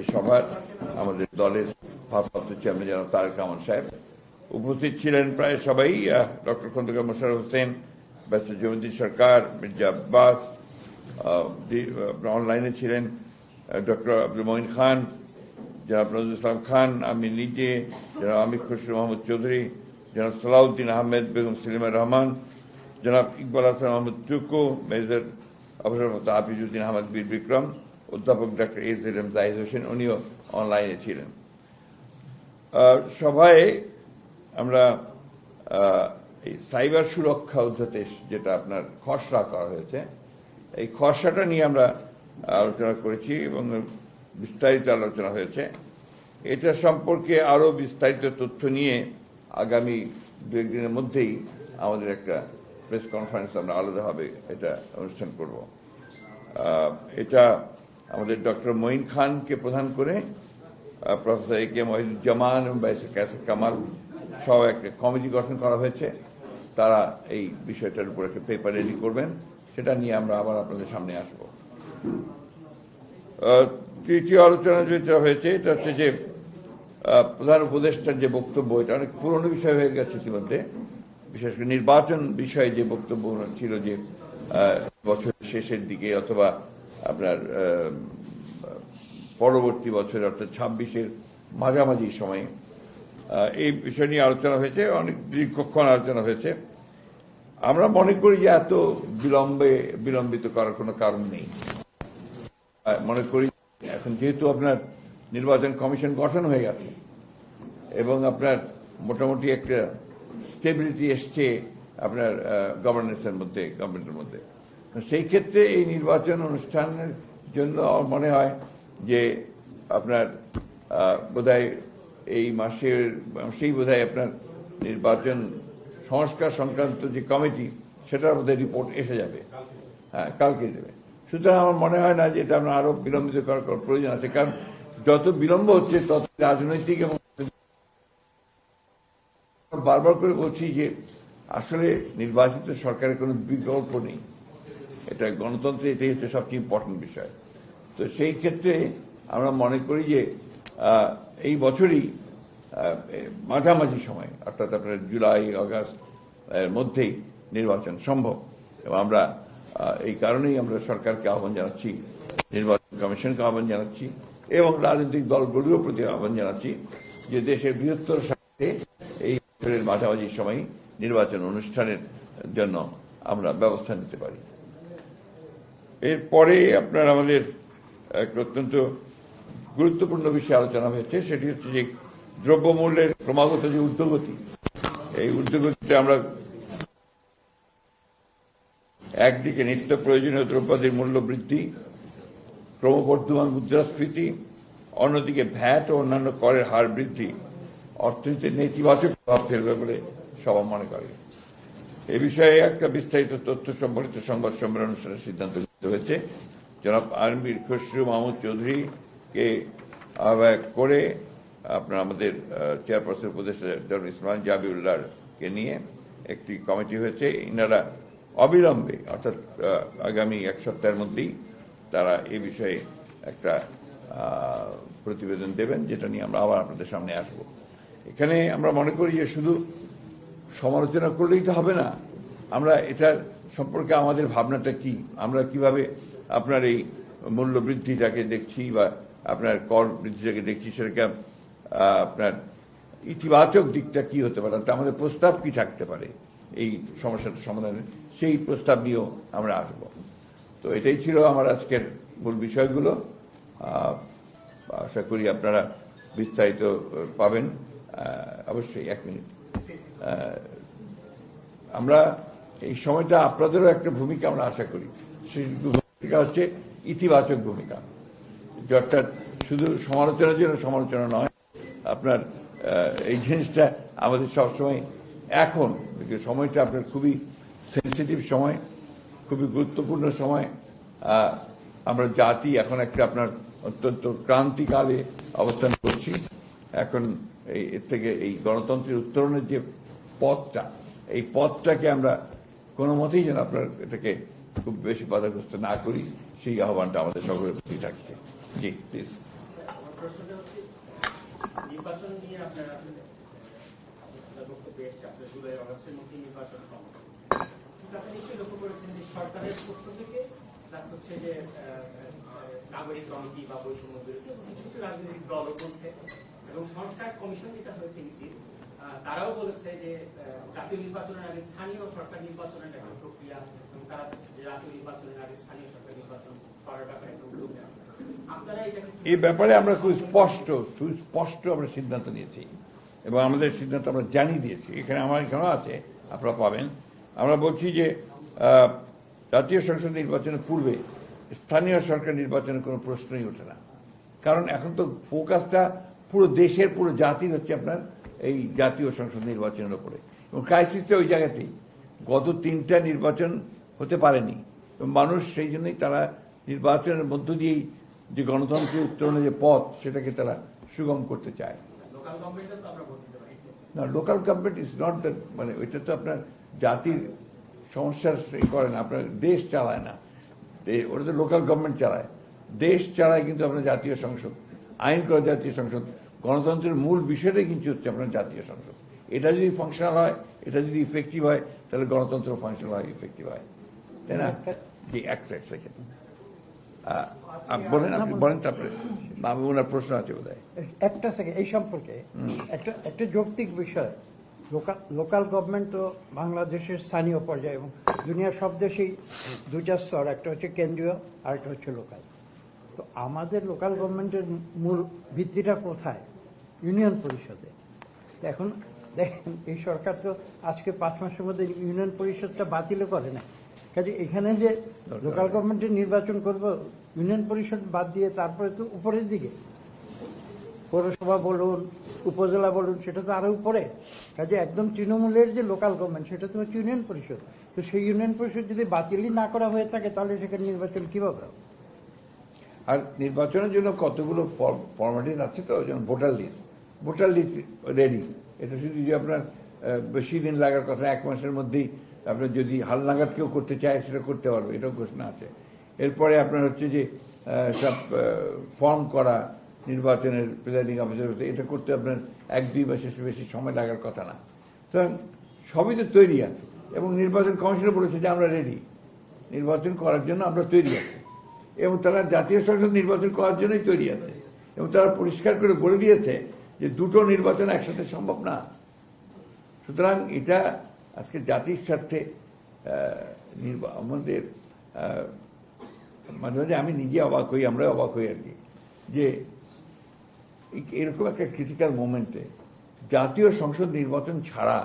এই সভার আমাদের দলের ভারপ্রাপ্ত চেয়ারম্যান জনাব তারেক রহমান সাহেব উপস্থিত ছিলেন প্রায় সবাই, ডক্টর খন্দকার মোশাররফ হোসেন, ব্যারিস্টার জমিউদ্দিন সরকার, মির্জা আব্বাস, অনলাইনে ছিলেন ডক্টর আব্দুল মঈন খান, জনাব নজরুল ইসলাম খান, আমি নিজে, জনাব আমির খসরু মাহমুদ চৌধুরী, জনাব সালাউদ্দিন আহমেদ, বেগম সেলিমা রহমান, জনাব ইকবাল হাসান মাহমুদ টুকু, মেজর অবসরপ্রাপ্ত হাফিজউদ্দিন আহমদ বীর বিক্রম, অধ্যাপক ডক্টর এম জাহিদ হোসেন, উনিও অনলাইনে ছিলেন। সভায় আমরা এই সাইবার সুরক্ষা অধ্যাদেশ যেটা আপনার খসড়া করা হয়েছে, এই খসড়াটা নিয়ে আমরা আলোচনা করেছি এবং বিস্তারিত আলোচনা হয়েছে। এটা সম্পর্কে আরো বিস্তারিত তথ্য নিয়ে আগামী দু একদিনের মধ্যেই আমাদের একটা প্রেস কনফারেন্স আমরা আলাদাভাবে এটা অনুষ্ঠান করব। এটা আমাদের ডক্টর মঈন খানকে প্রধান করে প্রফেসর এ কে মহিদুজ্জামান এবং ব্যারিস্টার কাসেম কামাল সহ একটা কমিটি গঠন করা হয়েছে। তারা এই বিষয়টার উপর একটা পেপার রেডি করবেন, সেটা নিয়ে আমরা আবার আপনাদের সামনে আসব। তৃতীয় আলোচনা যেটা হয়েছে এটা হচ্ছে যে প্রধান উপদেষ্টার যে বক্তব্য, এটা অনেক পুরনো বিষয় হয়ে গেছে ইতিমধ্যে। বিশেষ করে নির্বাচন বিষয়ে যে বক্তব্য ছিল যে বছরের শেষের দিকে অথবা আপনার পরবর্তী বছর অর্থাৎ 26-এর মাঝামাঝি সময়ে এই বিষয় নিয়ে আলোচনা হয়েছে, অনেক দীর্ঘক্ষণ আলোচনা হয়েছে। আমরা মনে করি যে এত বিলম্বিত করার কোনো কারণ নেই। মনে করি এখন যেহেতু আপনার নির্বাচন কমিশন গঠন হয়ে গেছে এবং আপনার মোটামুটি একটা স্টেবিলিটি এসছে আপনার গভর্নেন্সের মধ্যে, গভর্নমেন্টের মধ্যে, সেই ক্ষেত্রে এই নির্বাচন অনুষ্ঠানের জন্য মনে হয় যে আপনার বোধহয় এই মাসের বোধহয় আপনার নির্বাচন সংস্কার সংক্রান্ত যে কমিটি, সেটার মধ্যে রিপোর্ট এসে যাবে, কালকে দেবে। সুতরাং আমার মনে হয় না যে এটা আমরা আরো বিলম্বিত করার প্রয়োজন আছে, কারণ যত বিলম্ব হচ্ছে তত রাজনৈতিক এবং বারবার করে বলছি যে আসলে নির্বাচিত সরকারের কোনো বিকল্প নেই। এটা গণতন্ত্রে এটাই হচ্ছে সবচেয়ে ইম্পর্টেন্ট বিষয়। তো সেই ক্ষেত্রে আমরা মনে করি যে এই বছরই মাঝামাঝি সময় অর্থাৎ আপনার জুলাই আগস্ট এর মধ্যেই নির্বাচন সম্ভব, এবং আমরা এই কারণেই আমরা সরকারকে আহ্বান জানাচ্ছি, নির্বাচন কমিশনকে আহ্বান জানাচ্ছি এবং রাজনৈতিক দলগুলির প্রতি আহ্বান জানাচ্ছি যে দেশের বৃহত্তর স্বার্থে এই বছরের মাঝামাঝি সময় নির্বাচন অনুষ্ঠানের জন্য আমরা ব্যবস্থা নিতে পারি। এরপরে আপনার আমাদের এক অত্যন্ত গুরুত্বপূর্ণ বিষয়ে আলোচনা হয়েছে, সেটি হচ্ছে যে দ্রব্যমূল্যের ক্রমাগত যে ঊর্ধ্বগতি, এই ঊর্ধ্বগতিতে আমরা একদিকে নিত্য প্রয়োজনীয় দ্রব্যাদির মূল্য বৃদ্ধি, ক্রমবর্ধমান মুদ্রাস্ফীতি, অন্যদিকে ভ্যাট ও অন্যান্য করের হার বৃদ্ধি অর্থনীতিতে নেতিবাচক প্রভাব ফেলবে বলে সবাই মনে করে। এ বিষয়ে একটা বিস্তারিত তথ্য সম্বলিত সংবাদ সম্মেলন অনুষ্ঠানের সিদ্ধান্ত গৃহীত হয়েছে। জনাব আমির খসরু মাহমুদ চৌধুরীকে আহ্বায়ক করে আপনার আমাদের চেয়ারপারসন উপদেষ্টা ডক্টর ইসমাইল জাবিউল্লাহকে নিয়ে একটি কমিটি হয়েছে। ইনারা অবিলম্বে অর্থাৎ আগামী এক সপ্তাহের মধ্যেই তারা এই বিষয়ে একটা প্রতিবেদন দেবেন, যেটা নিয়ে আমরা আবার আপনাদের সামনে আসব। এখানে আমরা মনে করি যে শুধু সমালোচনা করলেই তো হবে না, আমরা এটার সম্পর্কে আমাদের ভাবনাটা কি, আমরা কিভাবে আপনার এই মূল্য বৃদ্ধিটাকে দেখছি বা আপনার কর বৃদ্ধিটাকে দেখছি, সেটাকে আপনার ইতিবাচক দিকটা কি হতে পারে, আমাদের প্রস্তাব কি থাকতে পারে এই সমস্যাটা সমাধানে, সেই প্রস্তাব নিয়েও আমরা আসব। তো এটাই ছিল আমার আজকের মূল বিষয়গুলো। আশা করি আপনারা বিস্তারিত পাবেন। অবশ্যই 1 মিনিট, আমরা এই সময়টা আপনাদেরও একটা ভূমিকা আমরা আশা করি, সেই ভূমিকা হচ্ছে ইতিবাচক ভূমিকা, অর্থাৎ শুধু সমালোচনার জন্য সমালোচনা নয়। আপনার এই জিনিসটা আমাদের সবসময় এখন সময়টা আপনার খুবই সেন্সিটিভ সময়, খুবই গুরুত্বপূর্ণ সময়। আমরা জাতি এখন একটা আপনার অত্যন্ত ক্রান্তিকালে অবস্থান করছি। এখন এর থেকে এই গণতন্ত্রের উত্তরণের যে পথটা, এই পথটাকে আমরা কোনো মতেই যেন আপনার এটাকে খুব বেশি বাধাগ্রস্ত না করি, সেই আহ্বানটা আমাদের সকলের প্রতি থাকছে। জি প্লিজ। প্রশ্নটা হচ্ছে নির্বাচন নিয়ে আপনারা বক্তব্য এসছে, আপনার জুলাই অগস্টের মধ্যে নির্বাচন সম্ভব, কিন্তু আপনি নিশ্চয়ই লক্ষ্য করেছেন যে সরকারের পক্ষ থেকে প্লাস হচ্ছে যে নাগরিক কমিটি বা বৈষম্য বিরোধী এবং কিছু কিছু রাজনৈতিক দলও বলছে, এবং সংস্কার কমিশন যেটা হয়েছে ইসির, তারাও বলেছে যে জাতীয় নির্বাচনের আগে স্থানীয় সরকার নির্বাচনের একটা প্রক্রিয়া, এবং তারা চাচ্ছে যে জাতীয় নির্বাচনের আগে স্থানীয় সরকার নির্বাচন করার ব্যাপারে একটা উদ্যোগ নেওয়া। আপনারা এই ব্যাপারে আমরা খুব সুস্পষ্ট আমরা সিদ্ধান্ত নিয়েছি এবং আমাদের সিদ্ধান্ত আমরা জানিয়ে দিয়েছি। এখানে আমার এখানেও আছে, আপনারা পাবেন। আমরা বলছি যে জাতীয় সংসদ নির্বাচনের পূর্বে স্থানীয় সরকার নির্বাচনের কোনো প্রশ্নই ওঠে না, কারণ এখন তো ফোকাসটা পুরো দেশের পুরো জাতির হচ্ছে আপনার এই জাতীয় সংসদ নির্বাচনের উপরে, এবং ক্রাইসিসটা ওই জায়গাতেই। গত 3টা নির্বাচন হতে পারেনি এবং মানুষ সেই জন্যই তারা নির্বাচনের মধ্য দিয়েই যে গণতন্ত্রের উত্তরণের যে পথ সেটাকে তারা সুগম করতে চায়। না, local government is not that, মানে ওইটা তো আপনার জাতির সমস্যার করে না, আপনার দেশ চালায় না, ওটা তো লোকাল গভর্নমেন্ট চালায়। দেশ চালায় কিন্তু আপনার জাতীয় সংসদ, আইন করা জাতীয় সংসদ। গণতন্ত্রের মূল বিষয়টাই কিন্তু হচ্ছে আপনার জাতীয় সংসদ। এটা যদি ফাংশনাল হয়, এটা যদি ইফেক্টিভ হয়, তাহলে গণতন্ত্র ফাংশনাল হয়, ইফেক্টিভ হয়, তাই না? জি, এক সেকেন্ড বলেন, আপনি বলেন, তারপরে ওনার প্রশ্ন আছে বোধ হয়। একটা সেকেন্ড এই সম্পর্কে একটা যৌক্তিক বিষয়। লোকাল গভর্নমেন্ট তো বাংলাদেশের স্থানীয় পর্যায়ে এবং দুনিয়ার সব দেশেই দুইটা স্তর, একটা হচ্ছে কেন্দ্রীয় আর একটা হচ্ছে লোকাল। তো আমাদের লোকাল গভর্নমেন্টের মূল ভিত্তিটা কোথায়? ইউনিয়ন পরিষদে। এখন দেখেন, এই সরকার তো আজকে 5 মাসের মধ্যে ইউনিয়ন পরিষদটা বাতিলও করে না। কাজে এখানে যে লোকাল গভর্নমেন্টের নির্বাচন করব, ইউনিয়ন পরিষদ বাদ দিয়ে তারপরে তো উপরের দিকে পৌরসভা বলুন, উপজেলা বলুন, সেটা তো আরো উপরে। কাজে একদম তৃণমূলের যে লোকাল গভর্নমেন্ট, সেটা তো হচ্ছে ইউনিয়ন পরিষদ। তো সেই ইউনিয়ন পরিষদ যদি বাতিলই না করা হয়ে থাকে, তাহলে সেখানে নির্বাচন কিভাবে হবে? আর নির্বাচনের জন্য কতগুলো ফর্মালিটিস আছে, তো যেমন ভোটার লিস্ট রেডি। এটা শুধু যে আপনার বেশি দিন লাগার কথা, 1 মাসের মধ্যেই আপনার যদি হালনাগাদ কেউ করতে চায় সেটা করতে পারবে, এটাও ঘোষণা আছে। এরপরে আপনার হচ্ছে যে সব ফর্ম করা নির্বাচনের প্রিসাইডিং অফিসার, এটা করতে আপনার 1-2 মাসের বেশি সময় লাগার কথা না। সুতরাং সবই তো তৈরি আছে, এবং নির্বাচন কমিশনে বলেছে যে আমরা রেডি, নির্বাচন করার জন্য আমরা তৈরি আছি, এবং তারা জাতীয় সংসদ নির্বাচন করার জন্যই তৈরি আছে, এবং তারা পরিষ্কার করে বলে দিয়েছে যে দুটো নির্বাচন একসাথে সম্ভব না। সুতরাং এটা আজকে জাতির স্বার্থে আমাদের মাঝে মাঝে আমি নিজে অবাক হই, আমরা অবাক হই আর কি, যে এরকম একটা ক্রিটিক্যাল মোমেন্টে জাতীয় সংসদ নির্বাচন ছাড়া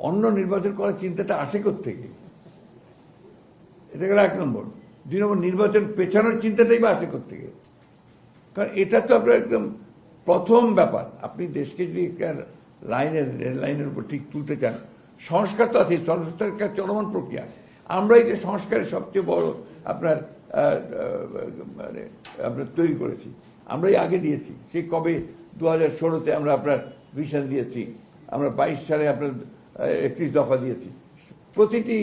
অন্য নির্বাচন করার চিন্তাটা আসে কোত্থেকে? এটা গেল 1 নম্বর। 2 নম্বর, নির্বাচন পেছানোর চিন্তাটাই বা আসে কোত্থেকে? কারণ এটা তো আপনার একদম প্রথম ব্যাপার। আপনি দেশকে যদি রেল লাইনের উপর ঠিক তুলতে চান, সংস্কার তো আছে, সংস্কার চলমান প্রক্রিয়া। আমরাই যে সংস্কারের সবচেয়ে বড় আপনার আপনার তৈরি করেছি, আমরাই আগে দিয়েছি। সেই কবে 2016-তে আমরা আপনার ভিশন দিয়েছি, আমরা 22 সালে আপনার 31 দফা দিয়েছি। প্রতিটি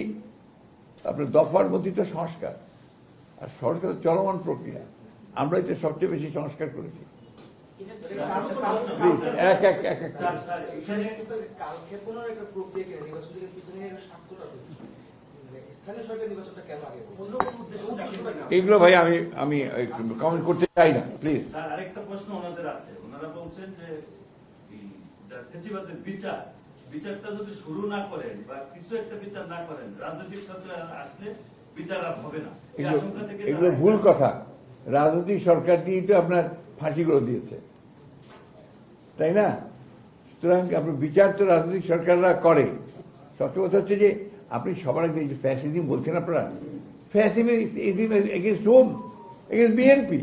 আপনার দফার মধ্যে তো সংস্কার, আর সংস্কার চলমান প্রক্রিয়া। আমরাই তো সবচেয়ে বেশি সংস্কার করেছি। এগুলো ভাই আমি কমেন্ট করতে চাই না, প্লিজ। আরেকটা প্রশ্ন ওনাদের আছে। ওনারা বলছেন যে বিচারটা যদি শুরু না করেন বা কিছু একটা বিচার না করেন, রাজনৈতিক সরকার আসলে বিচার আর হবে না। এগুলো ভুল কথা। রাজনৈতিক সরকার দিয়ে তো আপনার ফাঁসিগুলো দিয়েছে, তাই না? সুতরাং আপনার বিচার তো রাজনৈতিক সরকাররা করে। সবচেয়ে কথা হচ্ছে যে আপনি সবার আগে যে ফ্যাসিজম বলছেন, আপনারা fascism against home? Against BNP.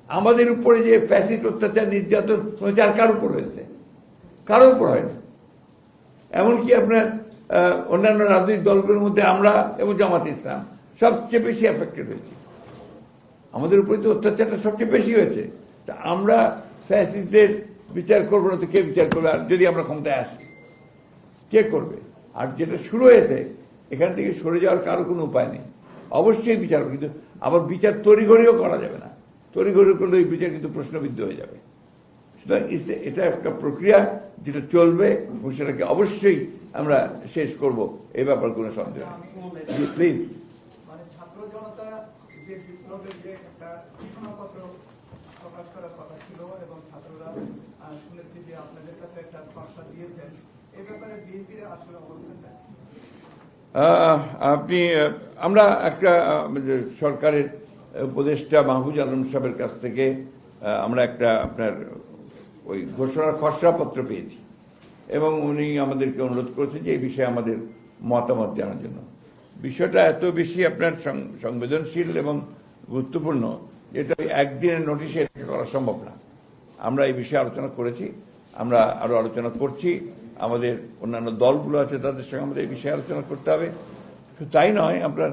আমাদের উপরে যে ফ্যাসিস্ট অত্যাচার নির্যাতন আর কার উপর হয়েছে? কারোর উপর হয় না। এমনকি আপনার অন্যান্য রাজনৈতিক দলগুলোর মধ্যে আমরা এবং জামাত ইসলাম সবচেয়ে বেশি এফেক্টেড হয়েছি। আমাদের উপরে তো অত্যাচারটা সবচেয়ে বেশি হয়েছে। তা আমরা ফ্যাসিস্টদের বিচার করবো না তো কে বিচার করবে? আর যদি আমরা ক্ষমতায় আসি, কে করবে? আর যেটা শুরু হয়েছে, এখান থেকে সরে যাওয়ার কারো কোনো উপায় নেই। অবশ্যই বিচার, কিন্তু আবার বিচার তড়িঘড়িও করা যাবে না। তড়িঘড়ি করলে এই বিচার কিন্তু প্রশ্নবিদ্ধ হয়ে যাবে। সুতরাং এটা একটা প্রক্রিয়া যেটা চলবে এবং সেটাকে অবশ্যই আমরা শেষ করব, এই ব্যাপার কোনো সন্দেহ নেই। প্লিজ। মানে ছাত্র জনতা যে বিপ্লবের যে একটা ঘোষণাপত্র প্রকাশ করার কথা ছিল এবং ছাত্ররা শুনেছি যে আপনাদের কাছে একটা খসড়া দিয়েছেন, এই ব্যাপারে বিএনপির আসলে অবস্থানটা আমরা একটা সরকারের উপদেষ্টা মাহফুজ আলম সাহেবের কাছ থেকে আমরা একটা আপনার ওই ঘোষণার খসড়াপত্র পেয়েছি এবং উনি আমাদেরকে অনুরোধ করেছেন যে এই বিষয়ে আমাদের মতামত জানার জন্য। বিষয়টা এত বেশি আপনার সংবেদনশীল এবং গুরুত্বপূর্ণ যেটা একদিনের নোটিশে করা সম্ভব না। আমরা এই বিষয়ে আলোচনা করেছি, আমরা আরো আলোচনা করছি, আমাদের অন্যান্য দলগুলো আছে তাদের সঙ্গে আমাদের এই বিষয়ে আলোচনা করতে হবে। তাই নয়, আপনার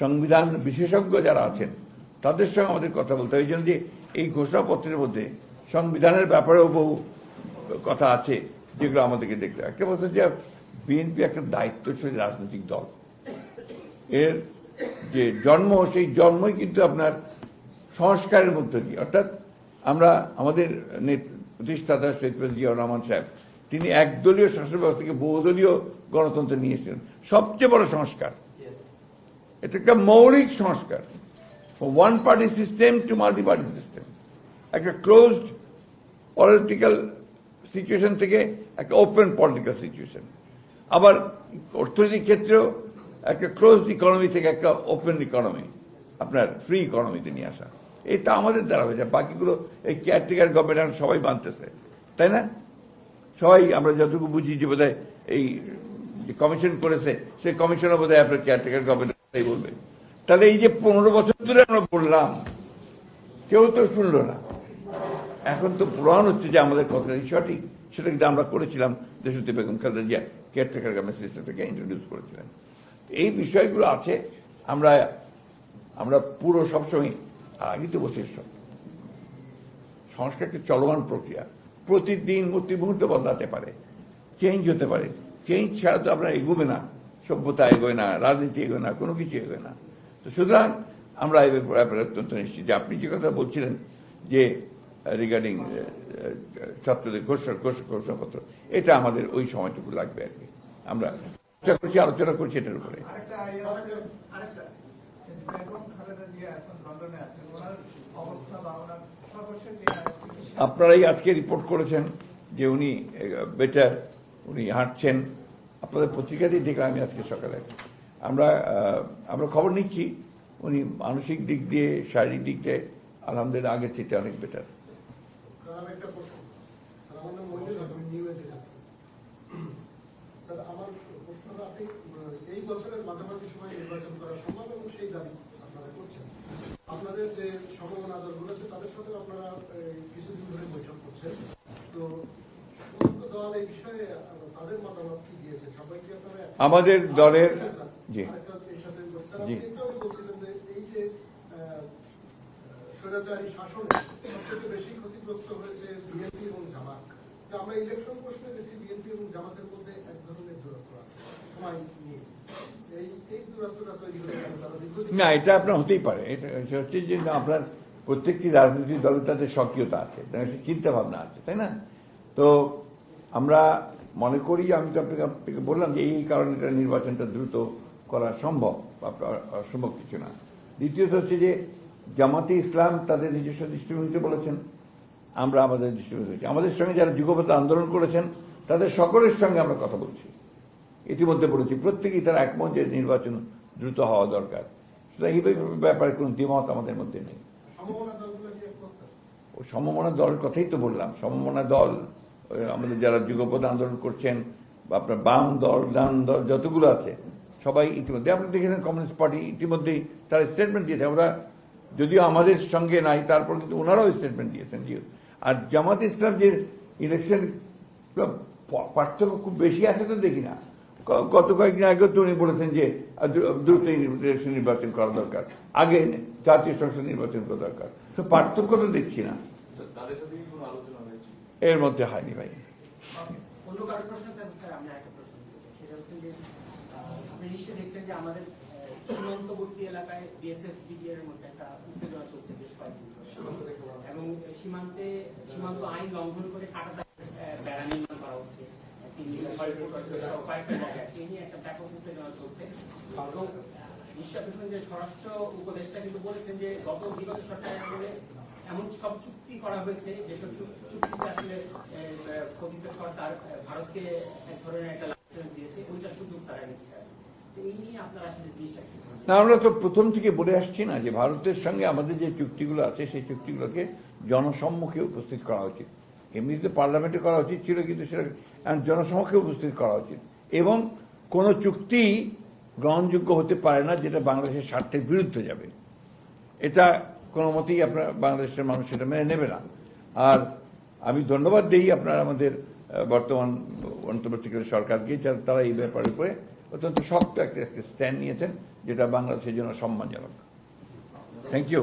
সংবিধান বিশেষজ্ঞ যারা আছেন তাদের সঙ্গে আমাদের কথা বলতে হবে। এই জন্য যে এই ঘোষণাপত্রের মধ্যে সংবিধানের ব্যাপারেও বহু কথা আছে যেগুলো আমাদেরকে দেখতে হবে। একটা বলতে যে বিএনপি একটা দায়িত্বশীল রাজনৈতিক দল, এর যে জন্ম সেই জন্মই কিন্তু আপনার সংস্কারের মধ্য দিয়ে, অর্থাৎ আমরা আমাদের প্রতিষ্ঠাতা শহীদ প্রেসিডেন্ট জিয়াউর রহমান সাহেব তিনি একদলীয় শাসন ব্যবস্থা থেকে বহুদলীয় গণতন্ত্র নিয়েছিলেন। সবচেয়ে বড় সংস্কার, এটা একটা মৌলিক সংস্কার, one party system to multi party system, একটা ক্লোজড পলিটিক্যাল সিচুয়েশন থেকে একটা ওপেন পলিটিক্যাল সিচুয়েশন, আবার অর্থনৈতিক ক্ষেত্রেও একটা ক্লোজড ইকোনমি থেকে একটা ওপেন ইকোনমি, আপনার ফ্রি ইকোনমিতে নিয়ে আসা। এটা আমাদের দ্বারা হয়েছে, বাকিগুলো এই কেয়ারটেকার গভর্নমেন্ট সবাই বানতেছে, তাই না? সবাই আমরা যতটুকু বুঝি যে বোধহয় এই কমিশন করেছে সেই কমিশনও বোধহয় আপনার কেয়ারটেকার গভর্নমেন্ট বলবে। তাহলে এই যে 15 বছর ধরে আমরা বললাম, কেউ তো শুনলো না। এখন তো প্রমাণ হচ্ছে যে আমাদের কথাটাই সঠিক। সেটা কিন্তু আমরা করেছিলাম, দেশনেত্রী বেগম খালেদা জিয়া কেয়ারটেকার গভর্নমেন্ট সিস্টেমটাকে ইন্ট্রোডিউস করেছিলেন। এই বিষয়গুলো আছে, আমরা পুরো সবসময় আগে তো বসে সংস্কার একটা চলমান প্রক্রিয়া, প্রতিদিন প্রতি মুহূর্তে বদলাতে পারে, চেঞ্জ হতে পারে। চেঞ্জ ছাড়া তো আপনার এগোবে না, সভ্যতা এগোয় না, রাজনীতি এগোয় না, কোনো কিছু এগোয় না। তো সুতরাং আমরা এই ব্যাপারে অত্যন্ত নিশ্চিত যে আপনি যে কথা বলছিলেন যে রিগার্ডিং ছাত্রদের ঘোষণাপত্র, এটা আমাদের ওই সময়টুকু লাগবে আর কি। আমরা আলোচনা করছি এটার উপরে। আপনারাই আজকে রিপোর্ট করেছেন যে উনি বেটার, উনি হাঁটছেন, আপনাদের পত্রিকাতেই দেখলাম আমি আজকে সকালে। আমরা খবর নিচ্ছি, উনি মানসিক দিক দিয়ে শারীরিক দিক দিয়ে আলহামদুলিল্লাহ আগের থেকে অনেক বেটার। আমার প্রশ্ন হলো, আপনি এই বছরের মাঝামাঝি সময় নির্বাচন করা সম্ভব এবং সেই দাবি আপনারা করছেন। আপনাদের যে সমমনা দলগুলো আছে তাদের সাথে আপনারা কিছুদিন ধরে বৈঠক করছেন, তো সমস্ত দল এই বিষয়ে তাদের মতামত কি দিয়েছে? সবাইকে আপনারা আমাদের দলের জি বলছিলেন যে এই যে স্বৈরাচারী শাসনে সবথেকে বেশি ক্ষতিগ্রস্ত হয়েছে বিএনপি এবং জামাত। আমরা ইলেকশন প্রশ্নে দেখছি বিএনপি এবং জামাতের মধ্যে এক ধরনের দূরত্ব আছে সময় নিয়ে, এই দূরত্বটা তৈরি হয়ে না, এটা আপনার হতেই পারে। এটা হচ্ছে যে আপনার প্রত্যেকটি রাজনৈতিক দলের তাদের সক্রিয়তা আছে, চিন্তা ভাবনা আছে, তাই না? তো আমরা মনে করি, আমি তো আপনাকে বললাম যে এই কারণে নির্বাচনটা দ্রুত করা সম্ভব, অসম্ভব কিছু না। দ্বিতীয়ত হচ্ছে যে জামাতে ইসলাম তাদের নিজস্ব দৃষ্টিভঙ্গিতে বলেছেন, আমরা আমাদের দৃষ্টিভঙ্গি হয়েছি। আমাদের সঙ্গে যারা যুগপথ আন্দোলন করেছেন তাদের সকলের সঙ্গে আমরা কথা বলছি, ইতিমধ্যে বলেছি, প্রত্যেকেই তারা একমত যে নির্বাচন দ্রুত হওয়া দরকার। সুতরাং এই ব্যাপারে কোনো দ্বিমত আমাদের মধ্যে নেই। ও সমমনা দলের কথাই তো বললাম, সমমনা দল আমাদের যারা যুগপথ আন্দোলন করছেন বা আপনার বাম দল, ডান দল যতগুলো আছে সবাই ইতিমধ্যে, আপনি দেখেছেন কমিউনিস্ট পার্টি ইতিমধ্যেই তারা স্টেটমেন্ট দিয়েছে। আমরা যদিও আমাদের সঙ্গে নাই, তারপর কিন্তু ওনারাও স্টেটমেন্ট দিয়েছেন। আর জামাত ইসলাম যে ইলেকশন পার্থক্য খুব বেশি আছে তো দেখি না। গত কয়েকদিন আগেও তো উনি বলেছেন যে দ্রুত ইলেকশন নির্বাচন করা দরকার, আগে জাতীয় সংসদ নির্বাচন করা দরকার। তো পার্থক্য তো দেখছি না, এর মধ্যে হয়নি ভাই। অন্য কারো প্রশ্ন থাকবে স্যার, আমি একটা প্রশ্ন করছি, সেটা হচ্ছে যে আপনি নিশ্চয়ই দেখছেন যে আমাদের সীমান্তবর্তী এলাকায় বিএসএফ বিডিআর এর মধ্যে একটা উত্তেজনা চলছে বেশ কয়েকদিন ধরে। এবং সীমান্ত আইন লঙ্ঘন করে কাটা বেড়া নির্মাণ করা হচ্ছে। একটা ব্যাপক উত্তেজনা চলছে এবং যে স্বরাষ্ট্র উপদেষ্টা কিন্তু বলেছেন যে বিগত সরকারের আমলে এমন সব চুক্তি করা হয়েছে যেসব চুক্তিতে আসলে কথিত সরকার ভারতকে এক ধরনের একটা লাইসেন্স দিয়েছে, ওইটা সুযোগ তারা নিচ্ছে। এই নিয়ে আপনারা আসলে জিনিসটা কি? না, আমরা তো প্রথম থেকে বলে আসছি না যে ভারতের সঙ্গে আমাদের যে চুক্তিগুলো আছে সেই চুক্তিগুলোকে জনসম্মুখে উপস্থিত করা উচিত। এমনিতে পার্লামেন্টে করা উচিত ছিল, কিন্তু সেটা জনসম্মুখে উপস্থিত করা উচিত। এবং কোন চুক্তি গ্রহণযোগ্য হতে পারে না যেটা বাংলাদেশের স্বার্থের বিরুদ্ধে যাবে। এটা কোনো মতেই আপনার বাংলাদেশের মানুষ সেটা মেনে নেবে না। আর আমি ধন্যবাদ দিই আপনার আমাদের বর্তমান অন্তর্বর্তীকালীন সরকারকে, তারা এই ব্যাপারে করে অত্যন্ত শক্ত একটা স্ট্যান্ড নিয়েছেন, যেটা বাংলাদেশের জন্য সম্মানজনক। Thank you.